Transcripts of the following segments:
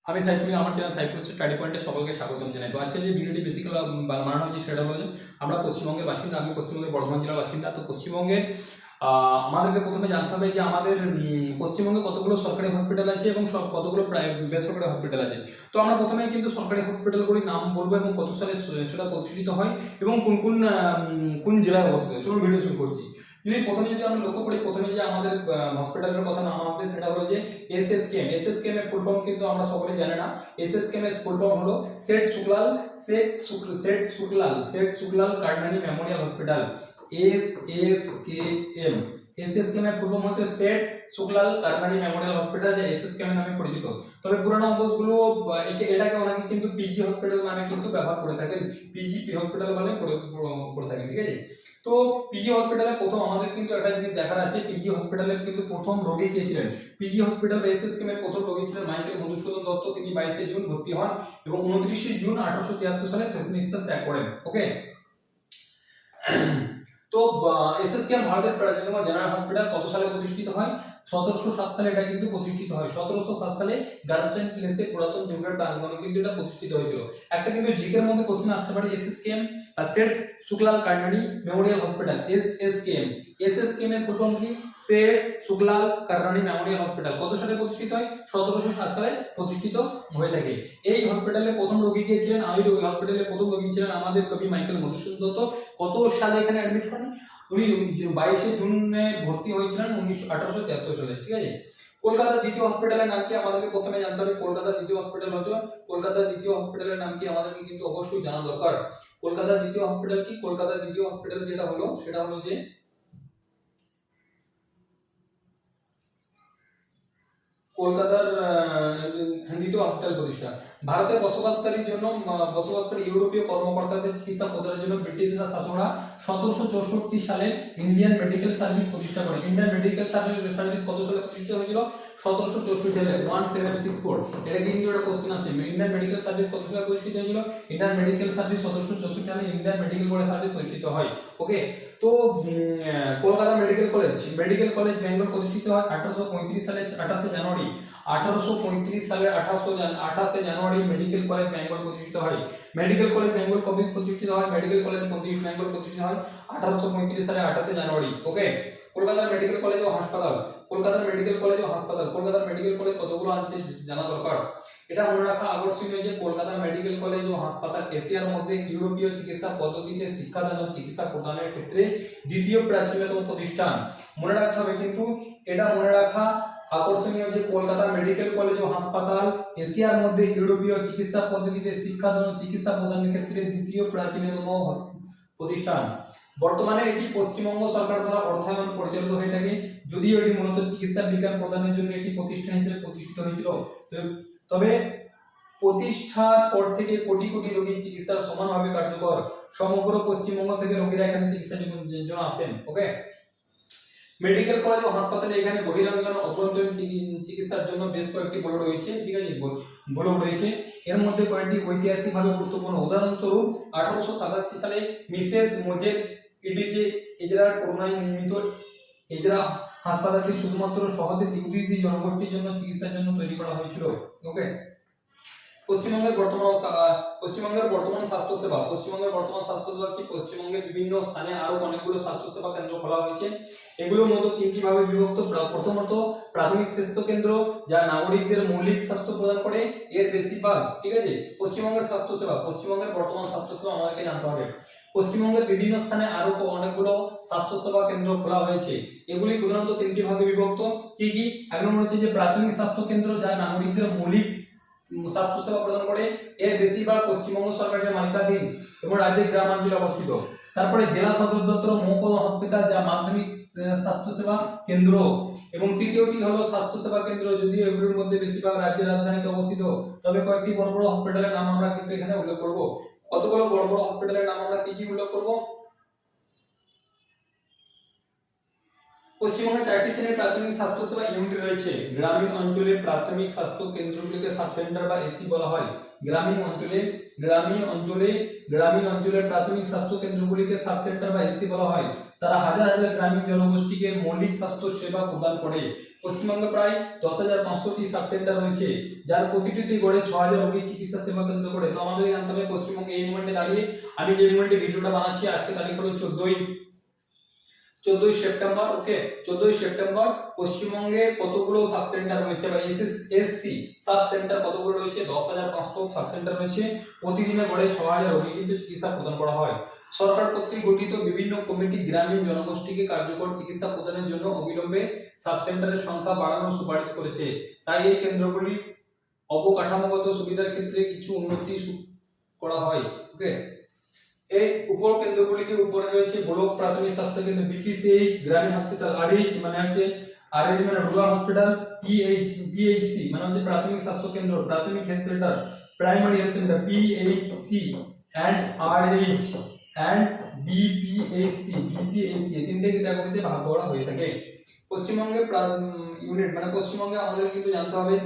আমি সাইফুল, আমার channel Saiful study পয়েন্টে সকলকে স্বাগতম জানাই। তো আজকে যে ভিডিওটি বেসিক্যালি বানানো হয়েছে সেটা হলো যে আমরা পশ্চিমবঙ্গের বাসিন্দা, আমি পশ্চিমবঙ্গের বর্ধমান জেলার বাসিন্দা। তো পশ্চিমবঙ্গে আমাদেরকে প্রথমে জানতে হবে যে আমাদের পশ্চিমবঙ্গে কতগুলো সরকারি হসপিটাল আছে এবং কতগুলো বেসরকারি হসপিটাল আছে। তো আমরা প্রথমে কিন্তু সরকারি হসপিটালগুলির নাম বলবো এবং কত সালে সেটা প্রতিষ্ঠিত হয় এবং কোন কোন কোন জেলায় অবস্থিত। চলুন ভিডিও শুরু করছি। যদি আমরা লক্ষ্য করি, প্রথমে যে আমাদের হসপিটালের কথা নাম আসবে সেটা হলো যে এসএসকেএম। এসএসকেএম এর ফুল ফর্ম কিন্তু আমরা সকলেই জানি না। এসএসকেএম এর ফুল ফর্ম হলো Seth Sukhlal Karnani memorial hospital. SSKM SSKM এর ফুল ফর্ম হচ্ছে সেট শুক্লাল কার্নানি মেমোরিয়াল হসপিটাল, যা এসএসকেএম নামে পরিচিত। তবে পুরানো অঙ্গগুলো এটাকে অনেকে কিন্তু পিজি হসপিটাল নামে কিন্তু ব্যবহার করে থাকেন, পিজি হসপিটাল বলে করে থাকেন, ঠিক আছে। তো পিজি হসপিটালে প্রথম আমাদের কিন্তু একটা জিনিস দেখার আছে, পিজি হসপিটালে কিন্তু প্রথম রোগী কে ছিলেন। পিজি হসপিটালে এসএসকেএম এর প্রথম রোগী ছিলেন মাইকেল মধুসূদন দত্ত। তিনি 22 জুন ভর্তি হন এবং 29 জুন 1873 সালে শেষ নিঃশ্বাস ত্যাগ করেন। ওকে। তো এসএসকেএম ভারতের প্রাচীনতম জেনারেল হসপিটাল কত সালে প্রতিষ্ঠিত হয়? 1707 সালে এটা কিন্তু প্রতিষ্ঠিত হয়। 1707 সালে গার্লস্টাইন প্লেসে পুরাতন দুর্গের প্রাঙ্গণে কিন্তু এটা প্রতিষ্ঠিত হয়েছিল। একটা কিন্তু জিকের মধ্যে কোশ্চেন আসতে পারে, SSKM Seth Sukhlal Karnani memorial hospital, SSKM এর ফুল ফর্ম কি? সেট শুক্লাল কার্নানি মেমোরিয়াল হসপিটাল কত সালে প্রতিষ্ঠিত হয়? 1707 সালে প্রতিষ্ঠিত হয়ে থাকে। এই হসপিটালে প্রথম রোগী কে ছিলেন? ওই হসপিটালে প্রথম রোগী ছিলেন আমাদের কবি মাইকেল মধুসূদন দত্ত। কত সালে এখানে অ্যাডমিট হন? উনি 22 জুনে ভর্তি হয়েছিলেন 1873 সালে, ঠিক আছে। কলকাতার দ্বিতীয় হসপিটালের নাম কি? আমাদেরকে প্রথমে জানতে হবে কলকাতার দ্বিতীয় হসপিটাল হচ্ছে, কলকাতার দ্বিতীয় হসপিটালের নাম কি আমাদেরকে কিন্তু অবশ্যই জানা দরকার। কলকাতার দ্বিতীয় হসপিটাল কি? কলকাতার দ্বিতীয় হসপিটাল যেটা হলো সেটা হলো যে কলকাতার দ্বিতীয় হসপিটাল প্রতিষ্ঠা। ভারতে বসবাসকারী ইউরোপীয় কর্মকর্তাদের চিকিৎসা প্রদানের জন্য ব্রিটিশরা শাসকরা 1764 সালে ইন্ডিয়ান মেডিকেল সার্ভিস প্রতিষ্ঠা করে। ইন্ডিয়ান মেডিকেল সার্ভিস কত সালে প্রতিষ্ঠা হয়েছিল? 1764 সালে, 1764। এটা কিন্তু একটা কোশ্চেন আছে, ইন্ডিয়ান মেডিকেল সার্ভিস কত সালে প্রতিষ্ঠিত হয়েছিল? ইন্ডিয়ান মেডিকেল সার্ভিস 1764 সালে ইন্ডিয়ান মেডিকেল বোর্ড সার্ভিস প্রতিষ্ঠিত হয়। ওকে। তো কলকাতা মেডিকেল কলেজ বেঙ্গল প্রতিষ্ঠিত হয় 1835 সালে 28 জানুয়ারি। 1835 সালের 28 জানুয়ারি মেডিকেল কলেজ বেঙ্গল প্রতিষ্ঠিত হয়। মেডিকেল কলেজ বেঙ্গল কবে প্রতিষ্ঠিত হয়? মেডিকেল কলেজ বেঙ্গল প্রতিষ্ঠিত হয় 1835 সালে 28 জানুয়ারি। ওকে। কলকাতার মেডিকেল কলেজ ও হাসপাতাল, কলকাতার মেডিকেল কলেজ কতগুলো আছে জানা দরকার। এটা মনে রাখা আকর্ষণীয় যে কলকাতা মেডিকেল কলেজ ও হাসপাতাল এশিয়ার মধ্যে ইউরোপীয় চিকিৎসা পদ্ধতিতে শিক্ষাদান ও চিকিৎসা প্রদানের ক্ষেত্রে দ্বিতীয় প্রাচীনতম প্রতিষ্ঠান। মনে রাখতে হবে কিন্তু, এটা মনে রাখা আকর্ষণীয় যে কলকাতা মেডিকেল কলেজ ও হাসপাতাল এশিয়ার মধ্যে ইউরোপীয় চিকিৎসা পদ্ধতিতে শিক্ষাদান ও চিকিৎসা প্রদানের ক্ষেত্রে দ্বিতীয় প্রাচীনতম প্রতিষ্ঠান। বর্তমানে এটি পশ্চিমবঙ্গ সরকার দ্বারা অর্থায়ন পরিচালিত হয়ে থাকে, যদিও এটি মূলত চিকিৎসা বিজ্ঞান প্রদানের জন্য একটি প্রতিষ্ঠান হিসেবে প্রতিষ্ঠিত হয়েছিল। তবে প্রতিষ্ঠার পর থেকে কোটি কোটি রোগীর চিকিৎসা সমানভাবে কার্যকর। সমগ্র পশ্চিমবঙ্গ থেকে রোগীরা এখানে চিকিৎসার জন্য আসেন। ওকে। মেডিকেল কলেজ ও হাসপাতালে এখানে বহিরাঙ্গন অভ্যন্তরীণ চিকিৎসার জন্য বেশ কয়েকটি ব্লক রয়েছে, ঠিক আছে, ব্লক রয়েছে। এর মধ্যে কয়েকটি ঐতিহাসিকভাবে গুরুত্বপূর্ণ। উদাহরণস্বরূপ 1887 সালে মিসেস মোজের ইডিজে এজরার করোনায় নির্মিত এজরা হাসপাতালটি শুধুমাত্র শহরের ইহুদি জনগোষ্ঠীর জন্য চিকিৎসার জন্য তৈরি করা হয়েছিল। ওকে। পশ্চিমবঙ্গের বর্তমান স্বাস্থ্যসেবা কি? পশ্চিমবঙ্গের বিভিন্ন স্থানে আরো অনেকগুলো স্বাস্থ্যসেবা কেন্দ্র খোলা হয়েছে। এগুলোর মধ্যে তিনটি ভাবে বিভক্ত। প্রথমত প্রাথমিক স্বাস্থ্য কেন্দ্র, যা নাগরিকদের মৌলিক স্বাস্থ্য প্রদান করে, এর বেশিরভাগ, ঠিক আছে। পশ্চিমবঙ্গের বর্তমান স্বাস্থ্যসেবা আমাদেরকে জানতে হবে। পশ্চিমবঙ্গের বিভিন্ন স্থানে আরো অনেকগুলো স্বাস্থ্যসেবা কেন্দ্র খোলা হয়েছে। এগুলি প্রধানত তিনটি ভাগে বিভক্ত। কি কি? এক নম্বর হচ্ছে যে প্রাথমিক স্বাস্থ্য কেন্দ্র, যা নাগরিকদের মৌলিক স্বাস্থ্যসেবা প্রদান করে, এর বেশিরভাগ পশ্চিমবঙ্গ সরকারের মালিকানাধীন এবং রাজ্যের গ্রামাঞ্চলে অবস্থিত। তারপরে জেলা সদর দপ্তর মহকুমা হসপিটাল, যা মাধ্যমিক স্বাস্থ্যসেবা কেন্দ্র। এবং তৃতীয়টি হলো স্বাস্থ্যসেবা কেন্দ্র, যদিও এগুলোর মধ্যে বেশিরভাগ রাজ্যের রাজধানীতে অবস্থিত, তবে কয়েকটি বড় বড় হসপিটালের নাম আমরা কিন্তু এখানে উল্লেখ করব। কতগুলো বড় বড় হসপিটালের নাম আমরা কি কি উল্লেখ করব? পশ্চিমবঙ্গে 4টি শ্রেণীর প্রাথমিক স্বাস্থ্য সেবা ইউনিট রয়েছে। গ্রামীণ অঞ্চলে প্রাথমিক স্বাস্থ্য কেন্দ্রগুলিকে সাব সেন্টার বা এসি বলা হয়। গ্রামীণ অঞ্চলে প্রাথমিক স্বাস্থ্য কেন্দ্রগুলিকে সাব সেন্টার বা এসি বলা হয়। তারা হাজার হাজার গ্রামীণ জনগোষ্ঠীকে মৌলিক স্বাস্থ্য সেবা প্রদান করে। পশ্চিমবঙ্গে প্রায় 10,500টি সাব সেন্টার রয়েছে, যার প্রতিটিতে গড়ে 6,000 রোগী চিকিৎসা সেবা কেন্দ্র করে। তো আমাদের জানতে হবে পশ্চিমবঙ্গে এই মোমেন্টে দাঁড়িয়ে, আমি যে মোমেন্টে ভিডিওটা বানাচ্ছি, আজকে তারিখ হলো 14ই সেপ্টেম্বর। ওকে, 14ই সেপ্টেম্বর। পশ্চিমবঙ্গে কতগুলো সাব সেন্টার রয়েছে বা এসসি সাব সেন্টার কতগুলো রয়েছে? 10,500 সাব সেন্টার রয়েছে। প্রতিদিনে গড়ে 6,000 রোগী কিন্তু চিকিৎসা প্রদান করা হয়। সরকার কর্তৃক গঠিত বিভিন্ন কমিটি গ্রামীণ জনগোষ্ঠীকে কার্যকর চিকিৎসা প্রদানের জন্য অবিলম্বে সাব সেন্টারের সংখ্যা বাড়ানোর সুপারিশ করেছে। তাই এই কেন্দ্রগুলির অবকাঠামোগত সুবিধার ক্ষেত্রে কিছু উন্নতি করা হয়। ওকে, এই উপর কেন্দ্রগুলিকে উপরে রয়েছে ব্লক প্রাথমিক স্বাস্থ্য কেন্দ্র বিপিসিএইচ, গ্রামীণ হসপিটাল আরএইচ মানে হচ্ছে আরএইচ মানে রুরাল হসপিটাল, পিএইচসি মানে হচ্ছে প্রাথমিক স্বাস্থ্য কেন্দ্র, প্রাথমিক health centre, primary health centre, PHC and RH and BPHC এই তিনটে ক্যাটাগরিতে ভাগ করা হয়ে থাকে। পশ্চিমবঙ্গে ইউনিট মানে পশ্চিমবঙ্গে আমাদের কিন্তু জানতে হবে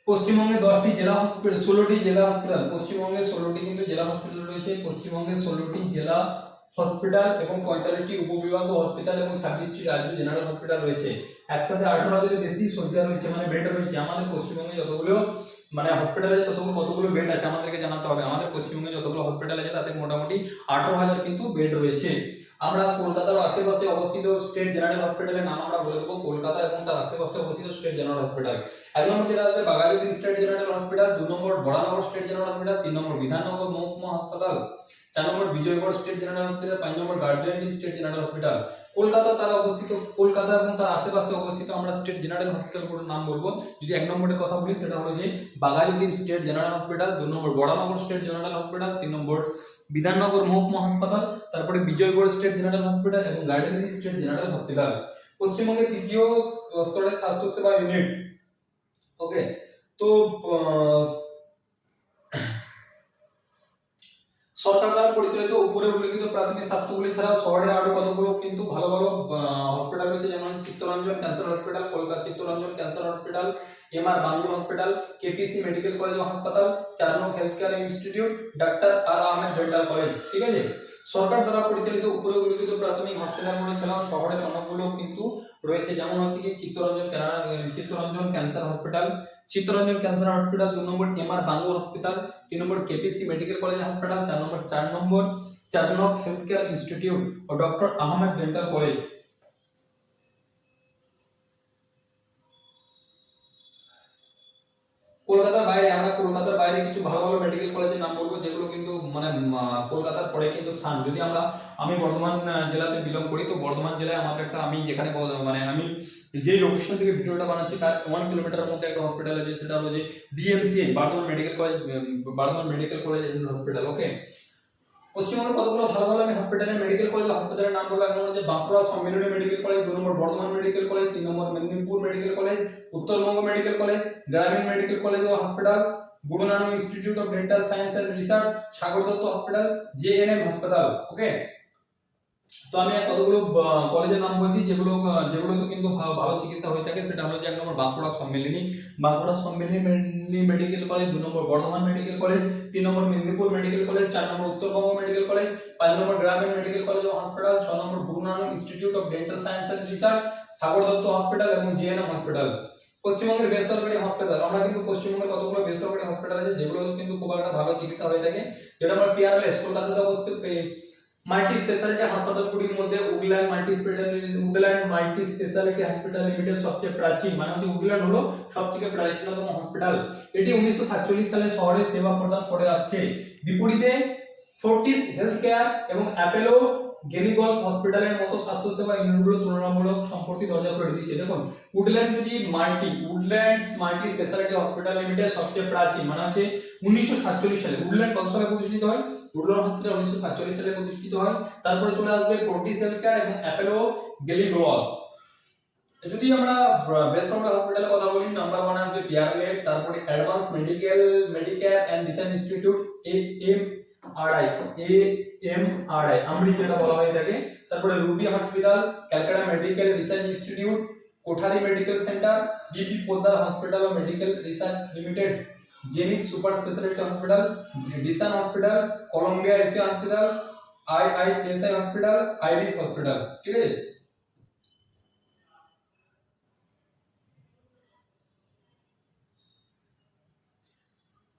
পশ্চিমবঙ্গে 10টি জেলা হসপিটাল, 16টি জেলা হসপিটাল। পশ্চিমবঙ্গে 16টি কিন্তু জেলা হসপিটাল রয়েছে। পশ্চিমবঙ্গে 16টি জেলা হসপিটাল এবং 45টি উপবিভাগ হসপিটাল এবং 26টি রাজ্য জেনারেল হসপিটাল রয়েছে। একসাথে 18,000-এর বেশি শয্যা রয়েছে মানে বেড রয়েছে। আমাদের পশ্চিমবঙ্গে যতগুলো মানে হসপিটাল আছে ততগুলো কতগুলো বেড আছে আমাদেরকে জানাতে হবে। আমাদের পশ্চিমবঙ্গে যতগুলো হসপিটাল আছে তাতে মোটামুটি 18,000 কিন্তু বেড রয়েছে। আমরা কলকাতার আশেপাশে অবস্থিত স্টেট জেনারেল হসপিটালের নাম আমরা বলে দেবো। কলকাতা এবং তার আশেপাশে অবস্থিত স্টেট জেনারেল হসপিটাল, 1 নম্বর যেটা আসবে বাঘাযতীন স্টেট জেনারেল হসপিটাল, 2 নম্বর বরানগর স্টেট জেনারেল হসপিটাল, 3 নম্বর বিধাননগর মহকুমা হাসপাতাল, 4 নম্বর বিজয়গড় স্টেট জেনারেল হসপিটাল, 5 নম্বর Garden Reach state general hospital. Kolkata তারা অবস্থিত, কলকাতা এবং তার আশেপাশে অবস্থিত আমরা স্টেট জেনারেল হসপিটালগুলোর নাম বলবো। যদি 1 নম্বরের কথা বলি সেটা হলো যে বাঘাযতীন স্টেট জেনারেল হসপিটাল, 2 নম্বর বরানগর স্টেট জেনারেল হসপিটাল, 3 নম্বর বিধাননগর মহকুমা হাসপাতাল, তারপরে বিজয়গড় স্টেট জেনারেল হসপিটাল এবং গার্ডেনরিচ স্টেট জেনারেল হসপিটাল। পশ্চিমবঙ্গের তৃতীয় স্তরের স্বাস্থ্য সেবা ইউনিট। ওকে, তো সরকার দ্বারা পরিচালিত উপরে উল্লেখিত প্রাথমিক স্বাস্থ্যগুলি ছাড়াও শহরে আরো কতগুলো কিন্তু ভালো ভালো হসপিটাল রয়েছে, যেমন Chittaranjan cancer hospital, Kolkata Chittaranjan cancer hospital, MR Bangur hospital, KPC medical college ও হাসপাতাল, Charnock health care institute, doctor R Ahmed dental college. ঠিক আছে, সরকার দ্বারা পরিচালিত উপরে উল্লেখিত প্রাথমিক হসপিটালগুলো ছাড়াও শহরের অনেকগুলো কিন্তু রয়েছে, যেমন হচ্ছে কি চিত্তরঞ্জন ক্যান্সার হসপিটাল, 2 নম্বর এমআর বাঙ্গুর হসপিটাল, 3 নম্বর কেপিসি মেডিকেল কলেজ হাসপাতাল, 4 নম্বর চারনক হেলথ কেয়ার ইনস্টিটিউট ও ডক্টর আহমেদ ডেন্টাল কলেজ। কলকাতার বাইরে, আমরা কলকাতার বাইরে কিছু ভালো ভালো মেডিকেল কলেজের নাম বলবো যেগুলো কিন্তু মানে কলকাতার পরে কিন্তু স্থান। যদি আমি বর্ধমান জেলাতে বিলং করি, তো বর্ধমান জেলায় আমাদের একটা, আমি যেখানে মানে আমি যে লোকেশন থেকে ভিডিওটা বানাচ্ছি তার 1 কিলোমিটারের মধ্যে একটা হসপিটাল আছে, সেটা হলো যে BMCH Bardhaman medical college and hospital. Okay, পশ্চিমবঙ্গে কতগুলো ভালো ভালো আমি হসপিটালের মেডিকেল কলেজ হাসপাতালের নাম বলবো। 1 নম্বর হচ্ছে বাঁকুড়া সম্মিলনী মেডিকেল কলেজ, 2 নম্বর বর্ধমান মেডিকেল কলেজ, 3 নম্বর Medinipur medical college, Uttarbanga medical college, গ্রামীণ মেডিকেল কলেজ ও হাসপাতাল, Guru Nanak institute of dental science and research, Sagar Dutta hospital, JNM হাসপাতাল। ওকে, তো আমি কতগুলো কলেজের নাম বলছি যেগুলোতে কিন্তু ভালো চিকিৎসা হয়ে থাকে। সেটা হলো যে 1 number Bankura Sammilani medical college, 2 নম্বর বর্ধমান মেডিকেল কলেজ, 3 নম্বর Medinipur medical college, 4 number Uttarbanga medical college, 5 number গ্রামীণ মেডিকেল কলেজ ও হাসপাতাল, 6 number Guru Nanak institute of dental science and research, Sagar Dutta hospital এবং জেএনএম হসপিটাল। পশ্চিমবঙ্গের বেসরকারি হাসপাতাল, আমরা কিন্তু পশ্চিমবঙ্গের কতগুলো বেসরকারি হাসপাতাল আছে যেগুলো কিন্তু খুব একটা ভালো চিকিৎসা হয়ে থাকে। যেটা আমরা পিআরএলএস কলকাতাতে অবস্থিত মাল্টি স্পেশালিটি হাসপাতালগুলির মধ্যে woodland multi speciality hospital limited সবচেয়ে প্রাচীন, মানে হচ্ছে উডল্যান্ড হলো সবথেকে প্রাচীনতম হসপিটাল। এটি 1947 সালে শহরে সেবা প্রদান করে আসছে। বিপরীতে ফোর্টিস হেলথ কেয়ার এবং অ্যাপোলো গেনিগলস হসপিটালের মতো স্বাস্থ্যসেবা ইউনিটগুলো তুলনামূলক সম্প্রতি দরজা করে দিয়েছে। দেখুন, Woodlands multi speciality hospital limited সবচেয়ে প্রাচীন, মানে হচ্ছে 1947 সালে। উডল্যান্ড কত সালে প্রতিষ্ঠিত হয়? উডল্যান্ড হসপিটাল 1947 সালে প্রতিষ্ঠিত হয়। তারপরে চলে আসবে ফোর্টিস হেলথ কেয়ার এবং অ্যাপোলো গেনিগলস। যদি আমরা বেসরকারি হসপিটালের কথা বলি, নাম্বার 1 আসবে পিআরএলএ, তারপরে advance medicare and research institute RI, AMRI, AMRI যেটা বলা হয় এটাকে। তারপরে Ruby hospital, Calcutta medical research institute, Kothari medical centre, BP Poddar hospital ও মেডিকেল রিসার্চ লিমিটেড, জেনিক super speciality hospital, Desun hospital, Columbia Asia hospital, IISI hospital, Iris hospital. ঠিক আছে।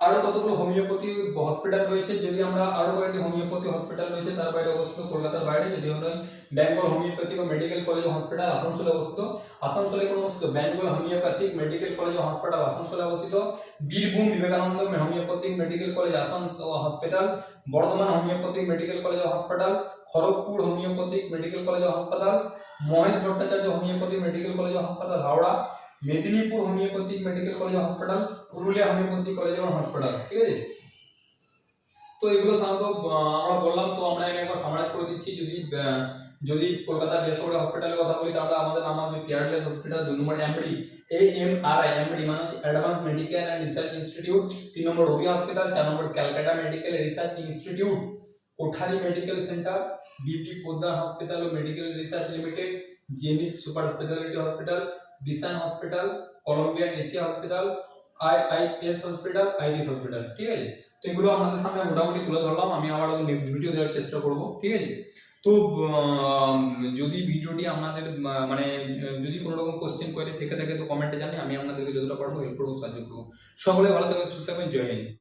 আরো কতগুলো হোমিওপ্যাথি হসপিটাল রয়েছে, যদি আমরা আরো কয়েকটি হোমিওপ্যাথি হসপিটাল রয়েছে তার বাইরে অবস্থিত কলকাতার বাইরে, যদি আমরা বেঙ্গল হোমিওপ্যাথিক ও মেডিকেল কলেজ ও হসপিটাল আসানসোলে অবস্থিত, আসানসোলে কোন অবস্থিত, বেঙ্গল হোমিওপ্যাথিক মেডিকেল কলেজ ও হসপিটাল আসানসোলে অবস্থিত, Birbhum Vivekananda homeopathic medical college hospital, Bardhaman homeopathic medical college ও hospital, Kharagpur homeopathic medical college ও হাসপাতাল, Mahesh Bhattacharya homeopathic medical college ও হাসপাতাল Howrah, Medinipur homeopathic medical college ও হাসপাতাল, পুরুলিয়া হোমিওপ্যাথিক কলেজ এবং হাসপাতাল। ঠিক আছে। তো এগুলো সাধারণত আমরা বললাম, তো আমরা একবার সামারাইজ করে দিচ্ছি। যদি কলকাতার বেসরকারি হসপিটালের কথা বলি তাহলে আমাদের নাম হবে পিয়ারলেস হসপিটাল, 2 নম্বর এমডি AMRI, এমডি মানে হচ্ছে advance medical and research institute, 3 নম্বর রবি হসপিটাল, 4 নম্বর Calcutta medical research institute, Kothari medical centre, BP Poddar hospital ও মেডিকেল রিসার্চ লিমিটেড, জেনিক super speciality hospital, Desun hospital, Columbia Asia hospital, IIS hospital, Iris hospital. ঠিক আছে। তো এগুলো আপনাদের সামনে মোটামুটি তুলে ধরলাম, আমি আবার নেক্সট ভিডিও দেওয়ার চেষ্টা করব। ঠিক আছে। তো যদি ভিডিওটি আপনাদের মানে যদি কোনো রকম কোশ্চেন কোয়ারি থেকে থাকে তো কমেন্টে জানিয়ে আমি আপনাদেরকে যতটা পারবো হেল্প করবো, সাহায্য করবো। সকলে ভালো থাকবেন, সুস্থ থাকবেন, জয় হিন্দ।